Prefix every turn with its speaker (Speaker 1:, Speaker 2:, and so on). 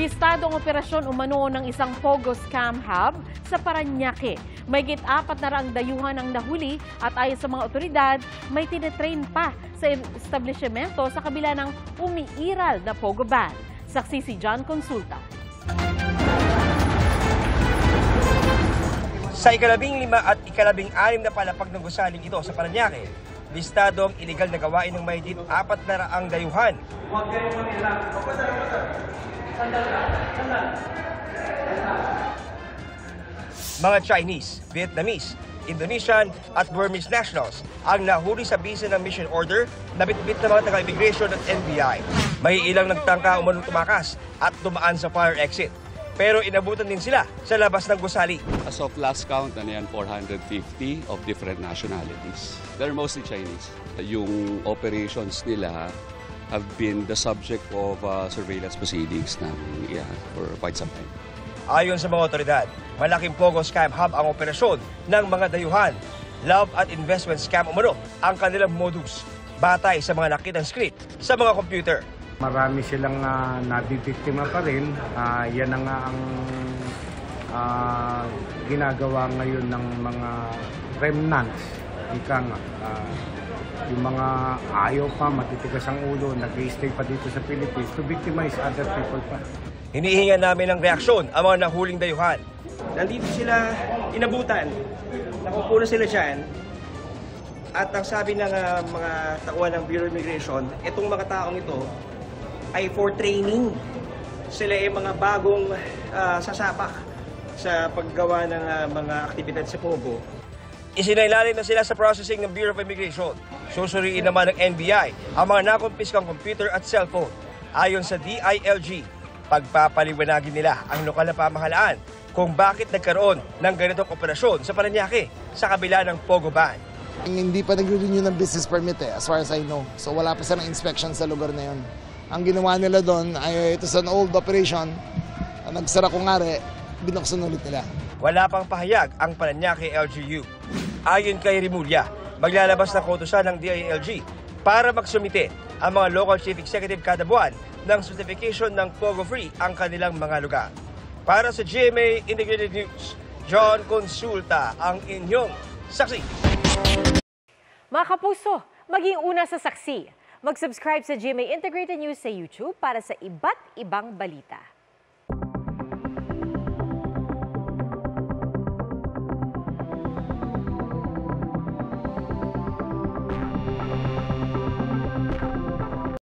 Speaker 1: Bistado ang operasyon umano ng isang Pogo Scam Hub sa Parañaque. Mahigit 400 dayuhan ang nahuli at ayon sa mga otoridad, may tinetrain pa sa establishmento sa kabila ng umiiral na Pogo ban. Saksi si John Consulta.
Speaker 2: Sa ika-15 at ika-16 na palapag ng gusaling ito sa Parañaque, listado ang iligal na gawain ng mahigit 400 dayuhan. Mga Chinese, Vietnamese, Indonesian at Burmese nationals ang nahuli sa bisa ng mission order na bitbit ng mga taga-immigration at NBI. May ilang nagtangka umanong tumakas at dumaan sa fire exit. Pero inabutan din sila sa labas ng gusali.
Speaker 3: As of last count, 450 of different nationalities. They're mostly Chinese. Yung operations nila have been the subject of surveillance proceedings for quite some time.
Speaker 2: Ayon sa mga otoridad, malaking Pogo Scam Hub ang operasyon ng mga dayuhan. Love at investment scam umano ang kanilang modus, batay sa mga nakitang script sa mga computer.
Speaker 4: Marami silang nabibiktima pa rin. Yan ang ginagawa ngayon ng mga remnants. Ika nga, yung mga ayaw pa, matitigas ang ulo, nag-i-stay pa dito sa Philippines to victimize other people pa.
Speaker 2: Hinihinga namin ng reaksyon ang mga nahuling dayuhan.
Speaker 5: Nandito sila inabutan, nakukuha sila dyan. At ang sabi ng mga tauhan ng Bureau of Immigration, itong mga taong ito ay for training. Sila ay mga bagong sasapak sa paggawa ng mga aktibidad sa Pogo.
Speaker 2: Isinailalim na sila sa processing ng Bureau of Immigration. Susuriin naman ng NBI ang mga nakumpiskang computer at cellphone. Ayon sa DILG, pagpapaliwanagin nila ang lokal na pamahalaan kung bakit nagkaroon ng ganitong operasyon sa Parañaque sa kabila ng Pogo ban.
Speaker 6: Hindi pa nag-renew ng business permit as far as I know. So wala pa silang inspection sa lugar na yun. Ang ginawa nila doon ay ito sa old operation, nagsara kunwari, binuksan ulit nila.
Speaker 2: Wala pang pahayag ang Parañaque LGU. Ayon kay Rimulya, maglalabas na kautusan ng DILG para magsumite ang mga local chief executive kada buwan ng certification ng Pogo Free ang kanilang mga lugar. Para sa GMA Integrated News, John Consulta ang inyong saksi.
Speaker 1: Mga kapuso, maging una sa saksi. Mag-subscribe sa GMA Integrated News sa YouTube para sa iba't ibang balita.